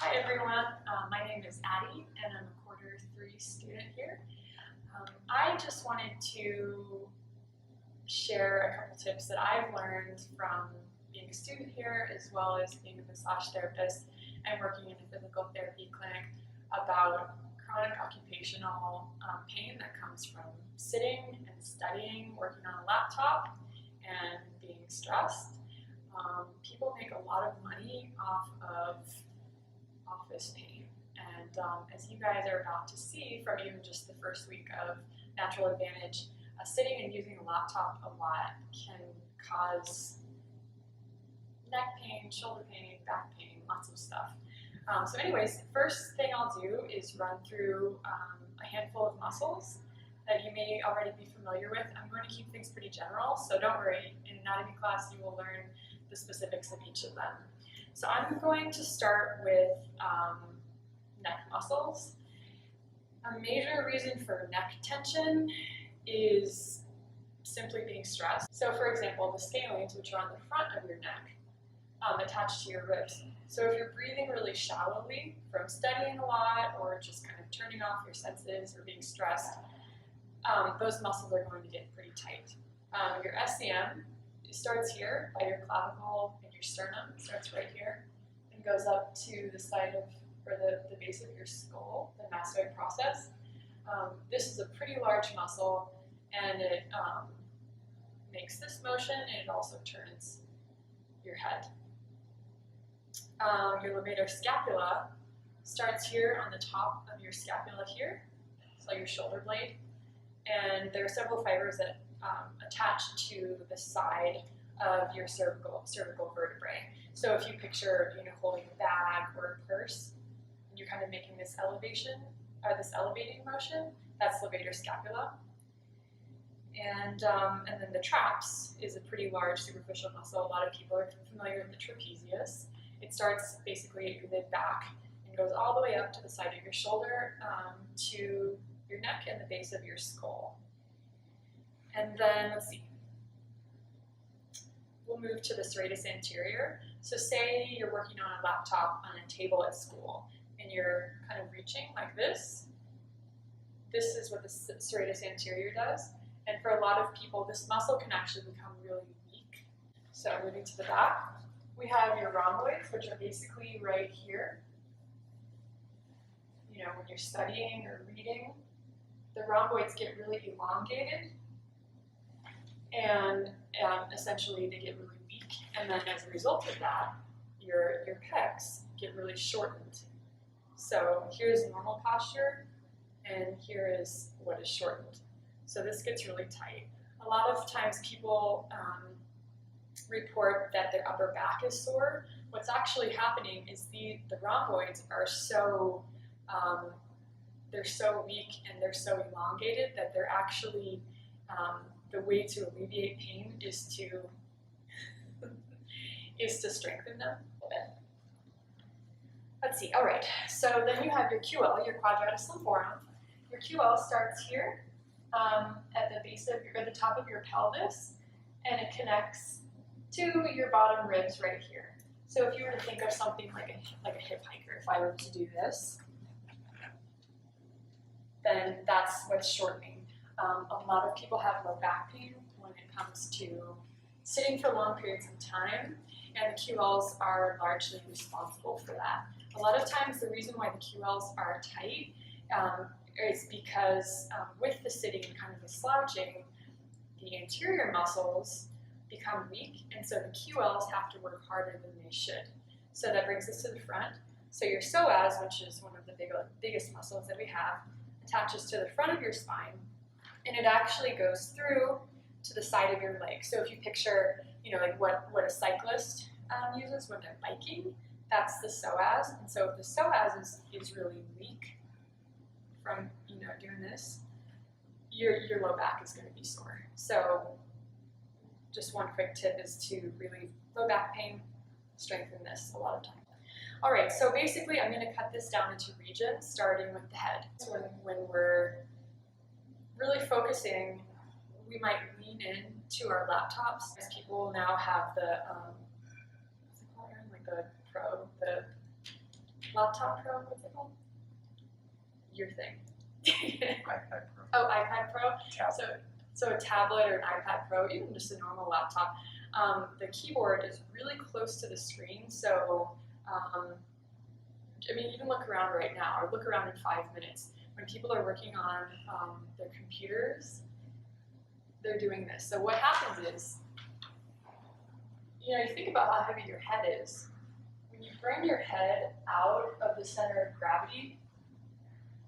Hi everyone, my name is Attie and I'm a quarter 3 student here. I just wanted to share a couple tips that I've learned from being a student here as well as being a massage therapist and working in a physical therapy clinic about chronic occupational pain that comes from sitting and studying, working on a laptop, and being stressed. People make a lot of money off of office pain, and as you guys are about to see from even just the first week of Natural Advantage, sitting and using a laptop a lot can cause neck pain, shoulder pain, back pain, lots of stuff. So anyways, the first thing I'll do is run through a handful of muscles that you may already be familiar with. I'm going to keep things pretty general, so don't worry. In anatomy class, you will learn the specifics of each of them. So I'm going to start with neck muscles. A major reason for neck tension is simply being stressed. So for example, the scalenes, which are on the front of your neck, attached to your ribs. So if you're breathing really shallowly from studying a lot or just kind of turning off your senses or being stressed, those muscles are going to get pretty tight. Your SCM starts here by your clavicle and your sternum, starts right here, and goes up to the side of, or the base of your skull, the masseter process. This is a pretty large muscle, and it makes this motion, and it also turns your head. Your levator scapula starts here on the top of your scapula here, so your shoulder blade, and there are several fibers that attach to the side of your cervical vertebrae. So if you picture, holding a bag or a purse, and you're kind of making this elevation, or this elevating motion, that's levator scapula. And then the traps is a pretty large superficial muscle. A lot of people are familiar with the trapezius. It starts basically at your mid-back and goes all the way up to the side of your shoulder to your neck and the base of your skull. And then, let's see, we'll move to the serratus anterior. So say you're working on a laptop on a table at school and you're kind of reaching like this. This is what the serratus anterior does. And for a lot of people, this muscle can actually become really weak. So moving to the back, we have your rhomboids, which are basically right here. When you're studying or reading, the rhomboids get really elongated, and essentially they get really weak. And then as a result of that, your pecs get really shortened. So here's normal posture, and here is what is shortened. So this gets really tight. A lot of times people report that their upper back is sore. What's actually happening is the rhomboids are so they're so weak and they're so elongated that they're actually the way to alleviate pain is to strengthen them a bit. Let's see. All right. So then you have your QL, your quadratus lumborum. Your QL starts here at the base of or the top of your pelvis, and it connects to your bottom ribs right here. So if you were to think of something like a hip hiker, if I were to do this, then that's what's shortening. A lot of people have low back pain when it comes to sitting for long periods of time, and the QLs are largely responsible for that. A lot of times the reason why the QLs are tight is because with the sitting and kind of the slouching, the anterior muscles become weak, and so the QLs have to work harder than they should. So that brings us to the front. So your psoas, which is one of the biggest muscles that we have, attaches to the front of your spine, and it actually goes through to the side of your leg. So if you picture, like what a cyclist uses when they're biking, that's the psoas. And so if the psoas is really weak from doing this, your low back is going to be sore. So just one quick tip is to relieve low back pain, strengthen this a lot of times. All right, so basically I'm going to cut this down into regions, starting with the head. So when we're really focusing, we might lean in to our laptops. As people now have the, what's it called? Like the Pro, Laptop Pro, what's it called? Your thing. iPad Pro. Oh, iPad Pro. Tablet. So a tablet or an iPad Pro, even just a normal laptop. The keyboard is really close to the screen, so I mean, you can look around right now, or look around in 5 minutes. When people are working on their computers, they're doing this. So what happens is, you know, you think about how heavy your head is. When you bring your head out of the center of gravity,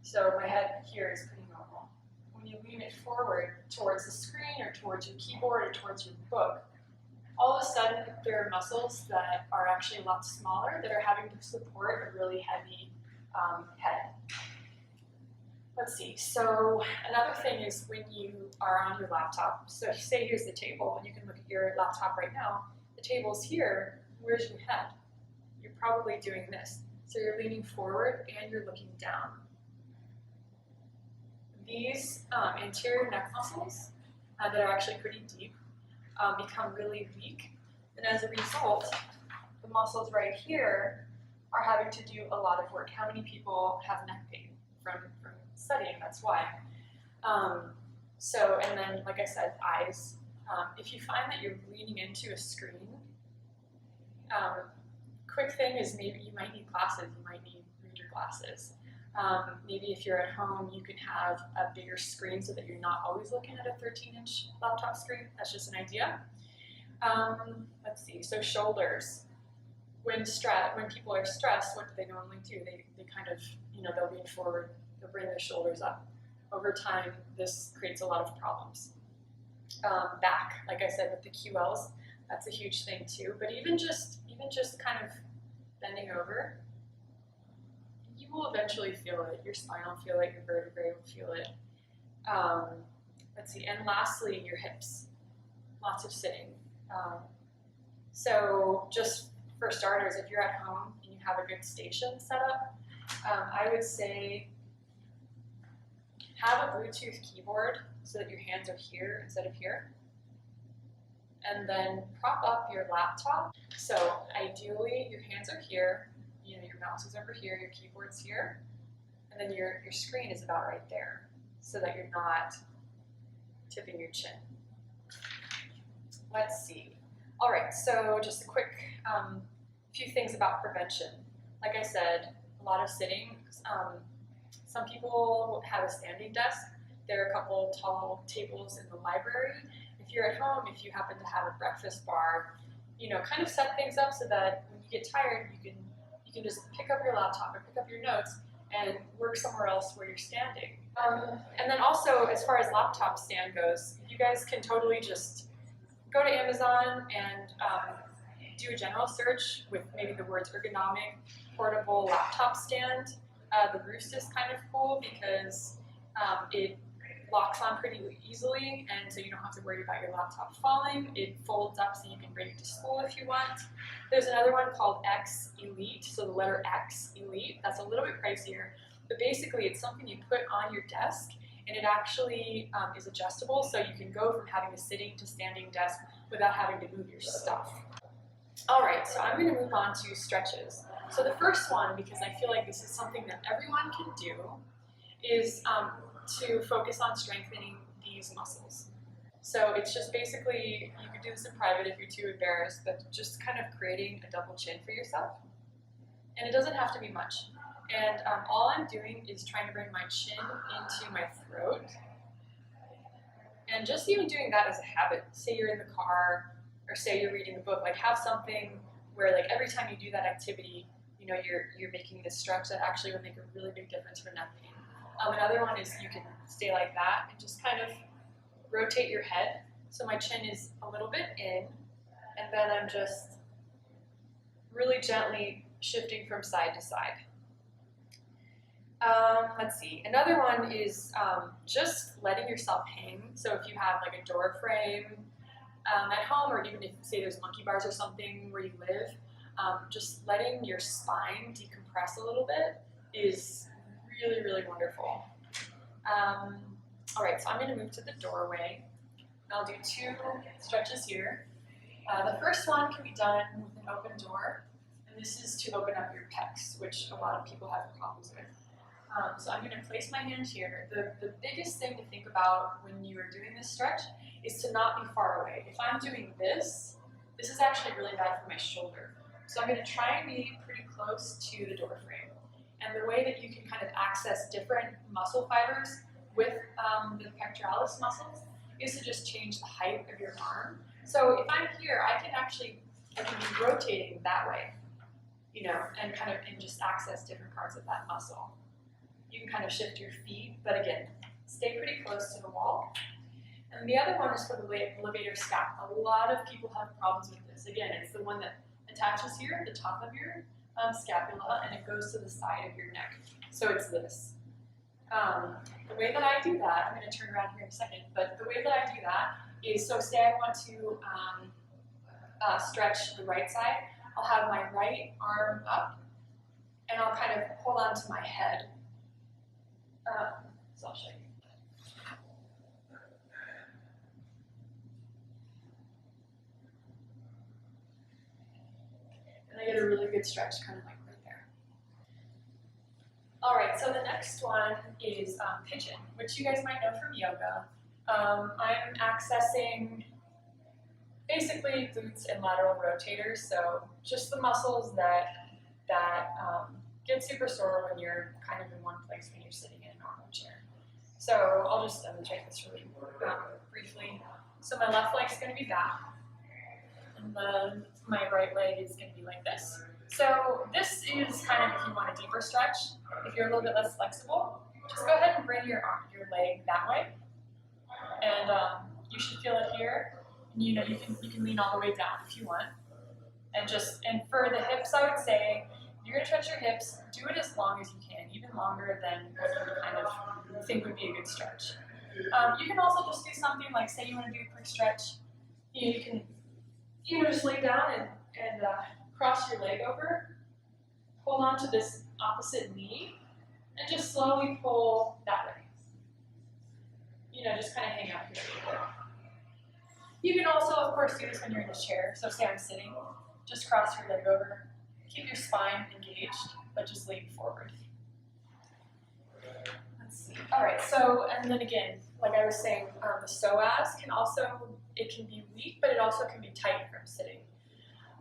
so my head here is pretty normal. When you lean it forward towards the screen or towards your keyboard or towards your book, all of a sudden there are muscles that are actually a lot smaller that are having to support a really heavy head. Let's see, so another thing is when you are on your laptop, so say here's the table, and you can look at your laptop right now, the table's here, where's your head? You're probably doing this. So you're leaning forward and you're looking down. These anterior neck muscles that are actually pretty deep become really weak, and as a result, the muscles right here are having to do a lot of work. How many people have neck pain from studying? That's why. So, and then, like I said, eyes. If you find that you're leaning into a screen, quick thing is maybe you might need glasses, you might need reader glasses. Maybe if you're at home, you can have a bigger screen so that you're not always looking at a 13-inch laptop screen. That's just an idea. Let's see, so shoulders. When people are stressed, what do they normally do? They kind of, you know, they'll lean forward, they'll bring their shoulders up. Over time, this creates a lot of problems. Back, like I said, with the QLs, that's a huge thing too. But even just kind of bending over, you will eventually feel it. Your spine will feel it, your vertebrae will feel it. Let's see, and lastly, your hips. Lots of sitting. So just for starters, if you're at home and you have a good station set up, I would say have a Bluetooth keyboard so that your hands are here instead of here. And then prop up your laptop. So ideally, your hands are here, you know, your mouse is over here, your keyboard's here, and then your screen is about right there so that you're not tipping your chin. Let's see. All right, so just a quick few things about prevention. Like I said, a lot of sitting. Some people have a standing desk. There are a couple tall tables in the library. If you're at home, if you happen to have a breakfast bar, you know, kind of set things up so that when you get tired, you can just pick up your laptop or pick up your notes and work somewhere else where you're standing. And then also, as far as laptop stand goes, you guys can totally just go to Amazon and do a general search with maybe the words ergonomic portable laptop stand. The roost is kind of cool because it locks on pretty easily, and so you don't have to worry about your laptop falling. It folds up so you can bring it to school if you want. There's another one called X Elite, so the letter X Elite. That's a little bit pricier, but basically it's something you put on your desk, and it actually is adjustable, so you can go from having a sitting to standing desk without having to move your stuff. All right, so I'm going to move on to stretches. So the first one, because I feel like this is something that everyone can do, is to focus on strengthening these muscles. So it's just basically, you can do this in private if you're too embarrassed, but just kind of creating a double chin for yourself. And it doesn't have to be much. And all I'm doing is trying to bring my chin into my throat. And just even doing that as a habit, say you're in the car, or say you're reading a book, like have something where like every time you do that activity, you know, you're making this stretch that actually will make a really big difference for neck pain. Another one is you can stay like that and just kind of rotate your head. So my chin is a little bit in, and then I'm just really gently shifting from side to side. Let's see, another one is just letting yourself hang. So if you have like a door frame at home, or even if say there's monkey bars or something where you live, just letting your spine decompress a little bit is really, really wonderful. All right, so I'm going to move to the doorway. I'll do 2 stretches here. The first one can be done with an open door, and this is to open up your pecs, which a lot of people have problems with. So I'm going to place my hand here. The biggest thing to think about when you are doing this stretch is to not be far away. If I'm doing this is actually really bad for my shoulder. So I'm going to try and be pretty close to the door frame. And the way that you can kind of access different muscle fibers with the pectoralis muscles is to just change the height of your arm. So if I'm here, I can be rotating that way, you know, and just access different parts of that muscle. You can kind of shift your feet, but again, stay pretty close to the wall. And the other one is for the levator scap. A lot of people have problems with this. Again, it's the one that attaches here at the top of your scapula, and it goes to the side of your neck. So it's this. The way that I do that, I'm going to turn around here in a second, but the way that I do that is, so say I want to stretch the right side, I'll have my right arm up, and I'll kind of hold on to my head. So I'll show you. And I get a really good stretch, kind of like right there. All right, so the next one is pigeon, which you guys might know from yoga. I'm accessing basically glutes and lateral rotators, so just the muscles that get super sore when you're kind of in one place when you're sitting in a normal chair. So I'll just demonstrate this really briefly. So my left leg is going to be back, and then my right leg is going to be like this. So this is kind of if you want a deeper stretch. If you're a little bit less flexible, just go ahead and bring your leg that way, and you should feel it here. And, you know, you can lean all the way down if you want, and for the hips, I would say you're going to stretch your hips. Do it as long as you can, even longer than what you kind of think would be a good stretch. You can also just do something like, say you want to do a quick stretch. You can just lay down and cross your leg over, hold on to this opposite knee, and just slowly pull that way. You know, just kind of hang out here a little bit. You can also, of course, do this when you're in a chair. So say I'm sitting, just cross your leg over, keep your spine engaged, but just lean forward. Let's see. All right, so, and then again, like I was saying, the psoas it can be weak, but it also can be tight from sitting,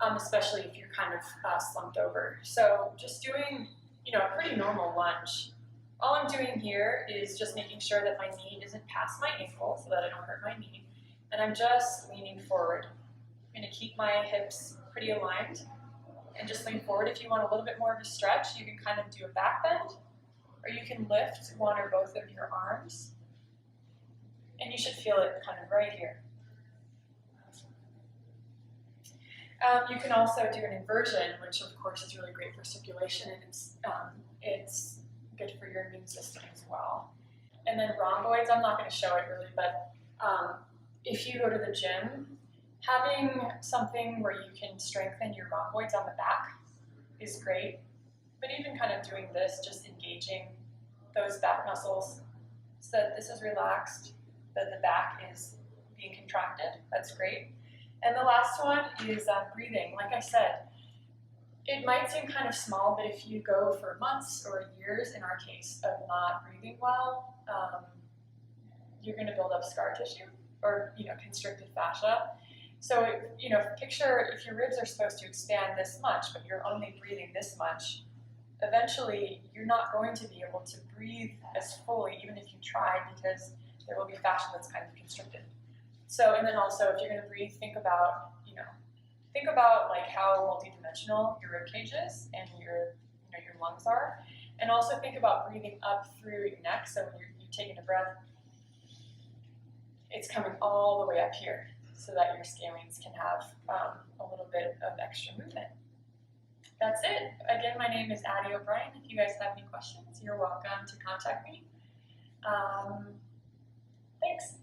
especially if you're kind of slumped over. So just doing, you know, a pretty normal lunge. All I'm doing here is just making sure that my knee isn't past my ankle so that I don't hurt my knee. And I'm just leaning forward. I'm going to keep my hips pretty aligned and just lean forward. If you want a little bit more of a stretch, you can kind of do a back bend, or you can lift one or both of your arms. And you should feel it kind of right here. You can also do an inversion, which of course is really great for circulation, and it's good for your immune system as well. And then rhomboids, I'm not going to show it really, but if you go to the gym, having something where you can strengthen your rhomboids on the back is great. But even kind of doing this, just engaging those back muscles so that this is relaxed, that the back is being contracted, that's great. And the last one is breathing. Like I said, it might seem kind of small, but if you go for months or years, in our case, of not breathing well, you're going to build up scar tissue or, you know, constricted fascia. So, you know, picture if your ribs are supposed to expand this much, but you're only breathing this much, eventually you're not going to be able to breathe as fully, even if you try, because there will be fascia that's kind of constricted. So, and then also, if you're going to breathe, think about like how multidimensional your rib cage is and your lungs are, and also think about breathing up through your neck. So when you're taking a breath, it's coming all the way up here, so that your scalenes can have a little bit of extra movement. That's it. Again, my name is Attie O'Brien. If you guys have any questions, you're welcome to contact me. Thanks.